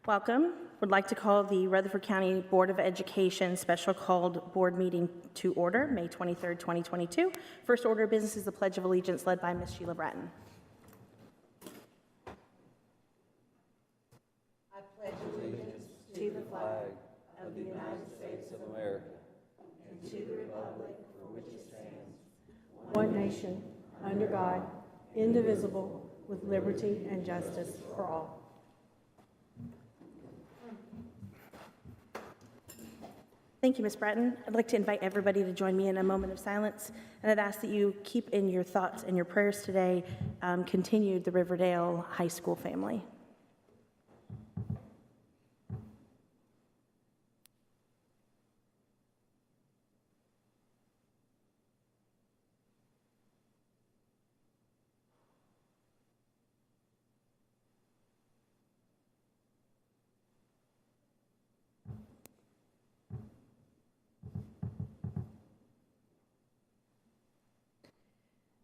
Welcome. Would like to call the Rutherford County Board of Education special called board meeting to order, May 23rd, 2022. First order of business is the Pledge of Allegiance led by Ms. Sheila Bratton. I pledge allegiance to the flag of the United States of America and to the republic for which it stands, one nation, under God, indivisible, with liberty and justice for all. Thank you, Ms. Bratton. I'd like to invite everybody to join me in a moment of silence, and I'd ask that you keep in your thoughts and your prayers today continued the Riverdale High School family.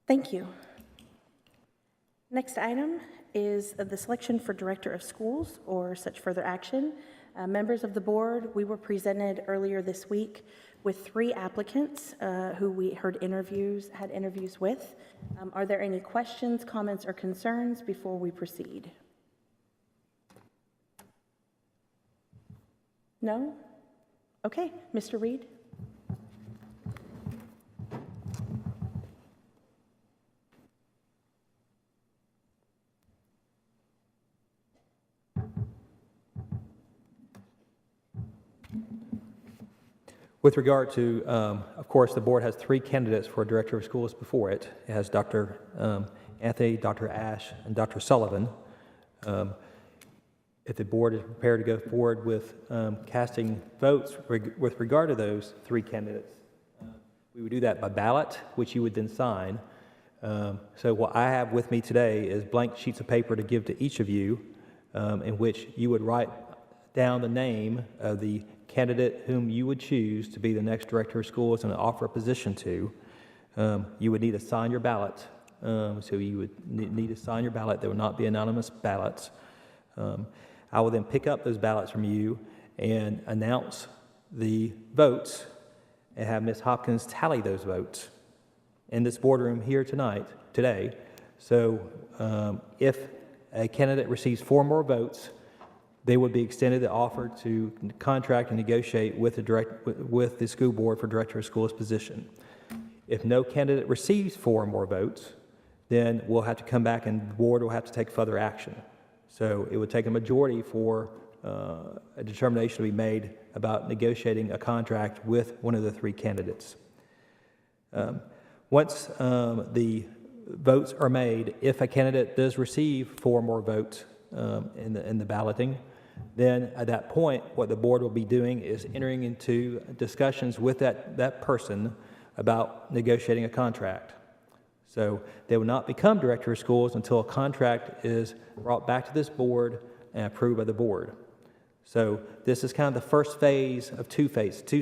Thank you. Next item is the selection for Director of Schools or such further action. Members of the board, we were presented earlier this week with 3 applicants who we had interviews with. Are there any questions, comments, or concerns before we proceed? No? Okay, Mr. Reed. With regard to, of course, the board has 3 candidates for Director of Schools before it. It has Dr. Anthony, Dr. Ash, and Dr. Sullivan. If the board is prepared to go forward with casting votes with regard to those 3 candidates, we would do that by ballot, which you would then sign. So what I have with me today is blank sheets of paper to give to each of you, in which you would write down the name of the candidate whom you would choose to be the next Director of Schools and offer a position to. You would need to sign your ballot. So you would need to sign your ballot. There will not be anonymous ballots. I will then pick up those ballots from you and announce the votes and have Ms. Hopkins tally those votes in this boardroom here today. So if a candidate receives 4 more votes, they would be extended the offer to contract and negotiate with the school board for Director of Schools position. If no candidate receives 4 more votes, then we'll have to come back and the board will have to take further action. So it would take a majority for a determination to be made about negotiating a contract with one of the 3 candidates. Once the votes are made, if a candidate does receive 4 more votes in the balloting, then at that point, what the board will be doing is entering into discussions with that person about negotiating a contract. So they will not become Director of Schools until a contract is brought back to this board and approved by the board. So this is kind of the first phase of 2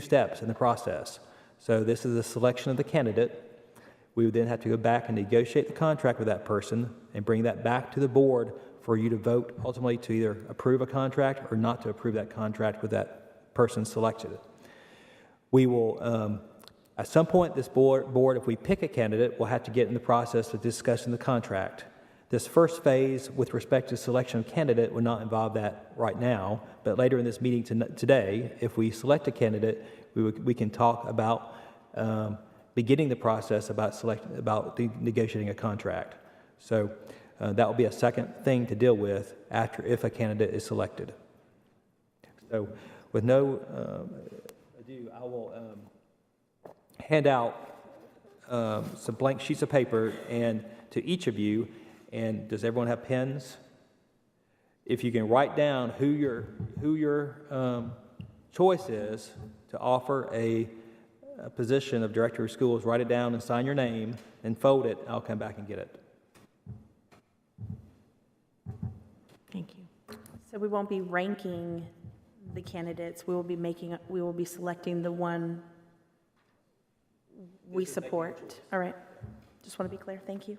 steps in the process. So this is the selection of the candidate. We would then have to go back and negotiate the contract with that person and bring that back to the board for you to vote ultimately to either approve a contract or not to approve that contract with that person selected. We will, at some point, this board, if we pick a candidate, will have to get in the process of discussing the contract. This first phase with respect to selection of candidate would not involve that right now, but later in this meeting today, if we select a candidate, we can talk about beginning the process about negotiating a contract. So that will be a second thing to deal with if a candidate is selected. So with no ado, I will hand out some blank sheets of paper and to each of you. And does everyone have pens? If you can write down who your choice is to offer a position of Director of Schools, write it down and sign your name and fold it. I'll come back and get it. Thank you. So we won't be ranking the candidates. We will be selecting the one we support. All right. Just want to be clear. Thank you.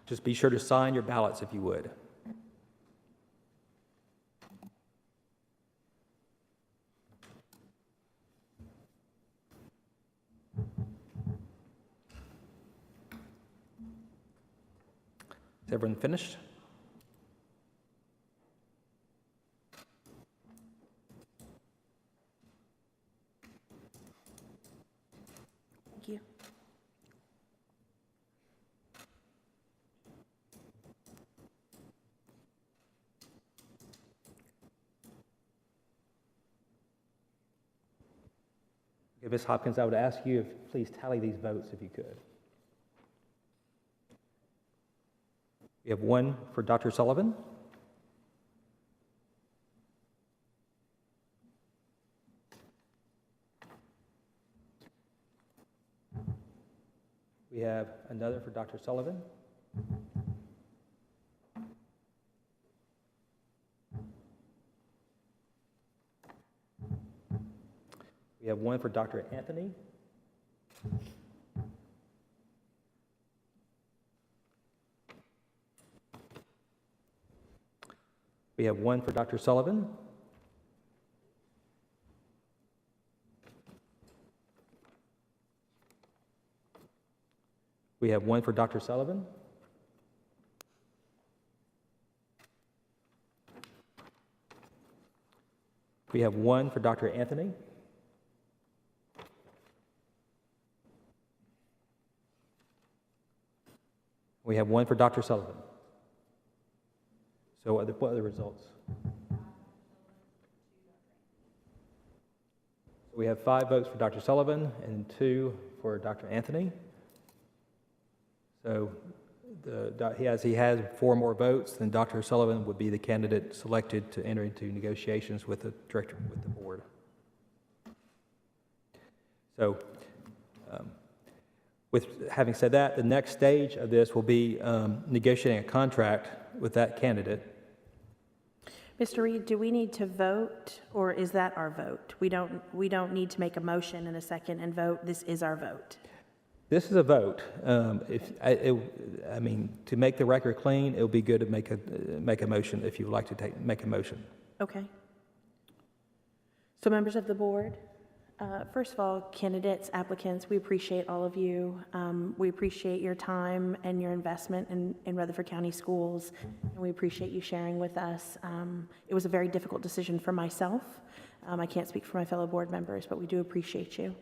Just be sure to sign your ballots if you would. Is everyone finished? Thank you. Okay, Ms. Hopkins, I would ask you if please tally these votes if you could. We have one for Dr. Sullivan. We have another for Dr. Sullivan. We have one for Dr. Anthony. We have one for Dr. Sullivan. We have one for Dr. Sullivan. We have one for Dr. Anthony. We have one for Dr. Sullivan. So what are the results? We have 5 votes for Dr. Sullivan and 2 for Dr. Anthony. So he has 4 more votes, then Dr. Sullivan would be the candidate selected to enter into negotiations with the director, with the board. So with having said that, the next stage of this will be negotiating a contract with that candidate. Mr. Reed, do we need to vote, or is that our vote? We don't need to make a motion in a second and vote. This is our vote. This is a vote. I mean, to make the record clean, it would be good to make a motion if you would like to make a motion. Okay. So members of the board, first of all, candidates, applicants, we appreciate all of you. We appreciate your time and your investment in Rutherford County Schools, and we appreciate you sharing with us. It was a very difficult decision for myself. I can't speak for my fellow board members, but we do appreciate you.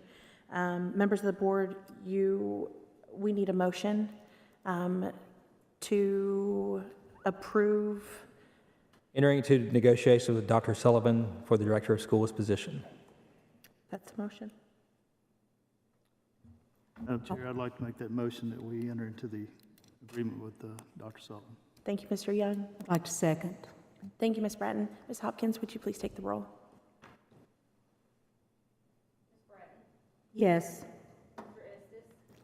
Members of the board, we need a motion to approve. Entering into negotiations with Dr. Sullivan for the Director of Schools position. That's a motion. Madam Chair, I'd like to make that motion that we enter into the agreement with Dr. Sullivan. Thank you, Mr. Young. I'd like to second. Thank you, Ms. Bratton. Ms. Hopkins, would you please take the roll? Yes.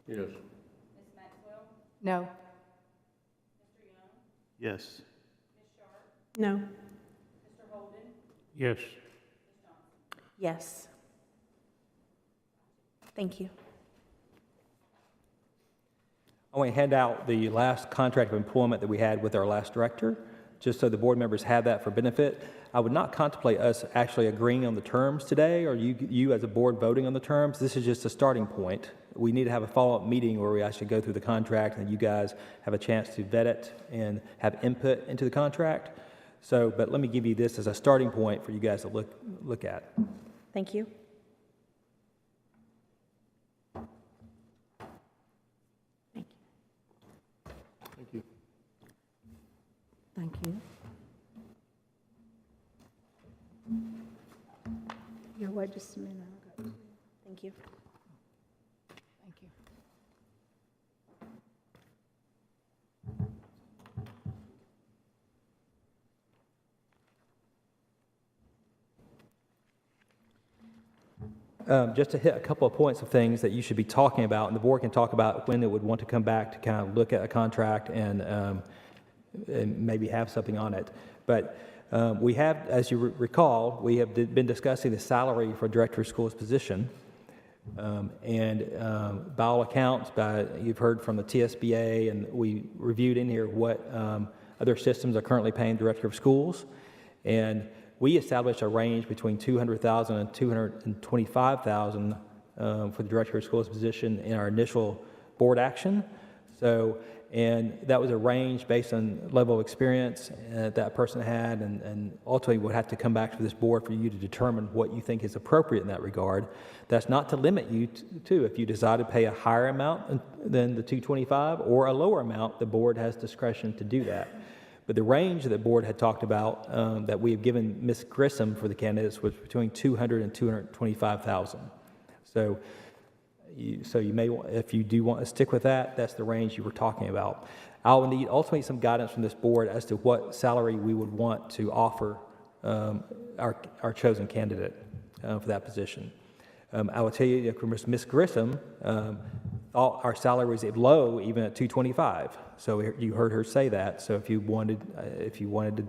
Yes. No. Yes. No. Yes. Yes. Thank you. I want to hand out the last contract of employment that we had with our last director, just so the board members have that for benefit. I would not contemplate us actually agreeing on the terms today, or you as a board voting on the terms. This is just a starting point. We need to have a follow-up meeting where we actually go through the contract and you guys have a chance to vet it and have input into the contract. So, but let me give you this as a starting point for you guys to look at. Thank you. Thank you. Thank you. Thank you. You'll wait just a minute. Thank you. Thank you. Just to hit a couple of points of things that you should be talking about, and the board can talk about when it would want to come back to kind of look at a contract and maybe have something on it. But we have, as you recall, we have been discussing the salary for Director of Schools position. By all accounts, you've heard from the TSBA, and we reviewed in here what other systems are currently paying director of schools. And we established a range between $200,000 and $225,000 for the director of schools position in our initial board action. So, and that was a range based on level of experience that person had, and ultimately would have to come back to this board for you to determine what you think is appropriate in that regard. That's not to limit you to if you decide to pay a higher amount than the 225 or a lower amount, the board has discretion to do that. But the range that the board had talked about that we have given Ms. Grissom for the candidates was between $200,000 and $225,000. So you may, if you do want to stick with that, that's the range you were talking about. I'll need ultimately some guidance from this board as to what salary we would want to offer our chosen candidate for that position. I will tell you, Ms. Grissom thought our salary was low even at $225. So you heard her say that. So if you wanted to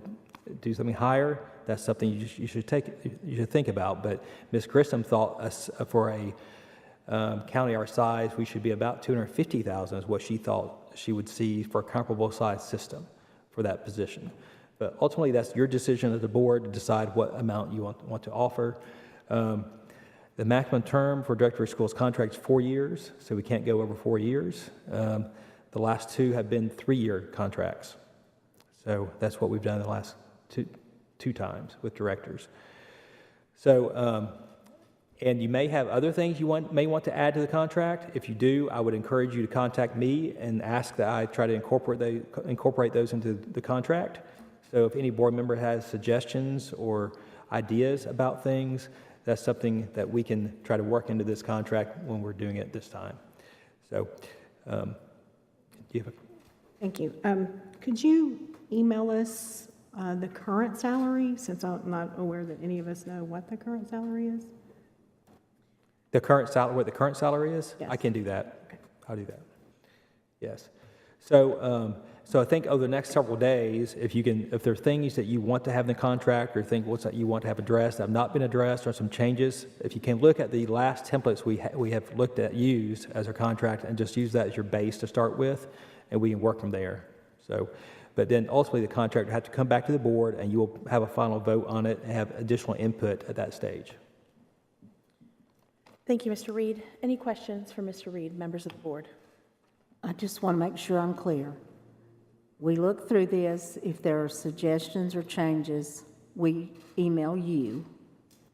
do something higher, that's something you should think about. But Ms. Grissom thought for a county our size, we should be about $250,000 is what she thought she would see for a comparable size system for that position. But ultimately, that's your decision as the board to decide what amount you want to offer. The maximum term for director of schools contract is 4 years, so we can't go over 4 years. The last two have been 3-year contracts. So that's what we've done the last two times with directors. So, and you may have other things you may want to add to the contract. If you do, I would encourage you to contact me and ask that I try to incorporate those into the contract. So if any board member has suggestions or ideas about things, that's something that we can try to work into this contract when we're doing it this time. So, do you have Thank you. Could you email us the current salary, since I'm not aware that any of us know what the current salary is? the current salary, what the current salary is? Yes. I can do that. Okay. I'll do that. Yes. So, so I think over the next several days, if there are things that you want to have in the contract or think what's that you want to have addressed that have not been addressed or some changes, if you can look at the last templates we have looked at, used as our contract, and just use that as your base to start with, and we can work from there. So, but then ultimately the contract will have to come back to the board, and you will have a final vote on it and have additional input at that stage. Thank you, Mr. Reed. Any questions for Mr. Reed, members of the board? I just want to make sure I'm clear. We look through this. If there are suggestions or changes, we email you,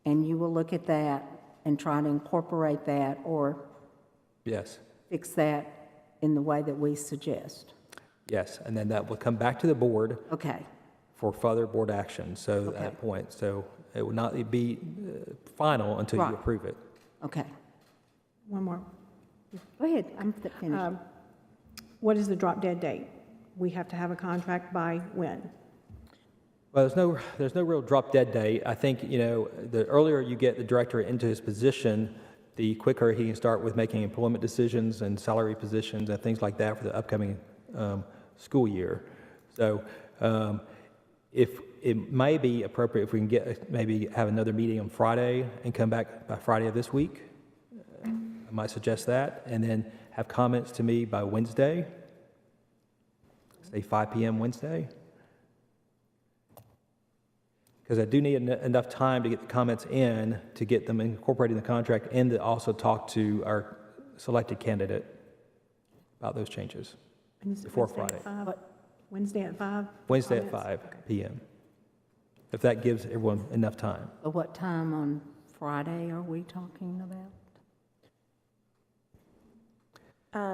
and you will look at that and try to incorporate that or Yes. fix that in the way that we suggest. Yes, and then that will come back to the board Okay. for further board action, so at Okay. that point. So it will not be final until you Right. approve it. Okay. One more. Go ahead. I'm finished. What is the drop dead date? We have to have a contract by when? Well, there's no real drop dead date. I think, the earlier you get the director into his position, the quicker he can start with making employment decisions and salary positions and things like that for the upcoming school year. So if it may be appropriate if we can maybe have another meeting on Friday and come back by Friday of this week. I might suggest that, and then have comments to me by Wednesday, say 5 p.m. Wednesday. Because I do need enough time to get the comments in, to get them incorporated in the contract, and to also talk to our selected candidate about those changes before Wednesday at Friday. 5? Wednesday at 5? Wednesday at Comments? 5 p.m., if that gives everyone enough time. But what time on Friday are we talking about?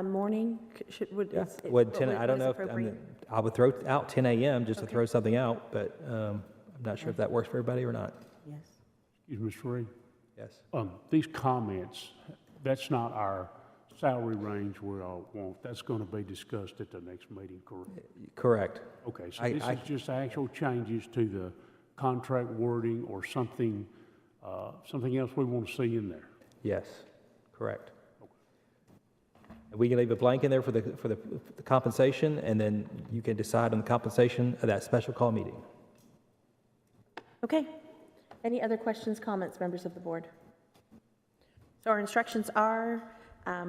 Morning, Yeah. Well, 10, I don't know if, I would throw out 10 a.m. just to throw something out, but I'm not sure if that works for everybody or not. Yes. Excuse me, Mr. Reed. Yes. These comments, that's not our salary range we all want. That's going to be discussed at the next meeting, correct? Correct. Okay, so this is just actual changes to the contract wording or something, something else we want to see in there. Yes, correct. And we can leave a blank in there for the compensation, and then you can decide on the compensation at that special call meeting. Okay. Any other questions, comments, members of the board? So our instructions are,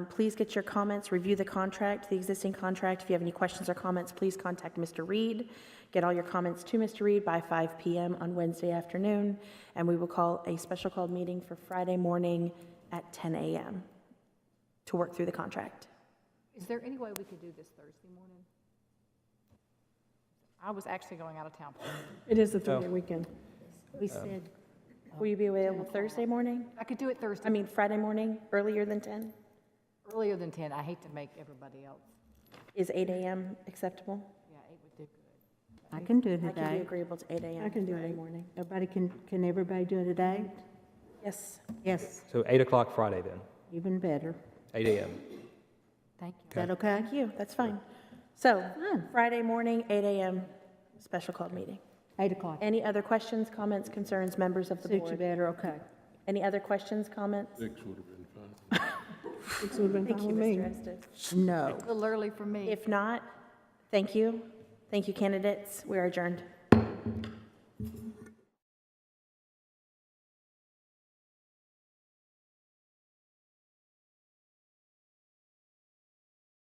please get your comments, review the contract, the existing contract. If you have any questions or comments, please contact Mr. Reed. Get all your comments to Mr. Reed by 5 p.m. on Wednesday afternoon, and we will call a special called meeting for Friday morning at 10 a.m. to work through the contract. Is there any way we could do this Thursday morning? I was actually going out of town. It is a three-day weekend. We said, Will you be available Thursday morning? I could do it Thursday, I mean, Friday morning, earlier than 10? earlier than 10. I hate to make everybody else. Is 8 a.m. acceptable? Yeah, 8 would do good. I can do it I can be today. agreeable to 8 a.m. I can do it in the morning. Can everybody do it today? Yes. Yes, So 8 o'clock Friday then, even better. 8 a.m. Thank you. Is that okay? Thank you, that's fine. So, Friday morning, 8 a.m., special called meeting. 8 o'clock. Any other questions, comments, concerns, members of the Suit you board? better, okay. Any other questions, comments? It would have been Thank fine you, with me. Mr. Estes. No. A little early for me. If not, thank you. Thank you, candidates. We are adjourned.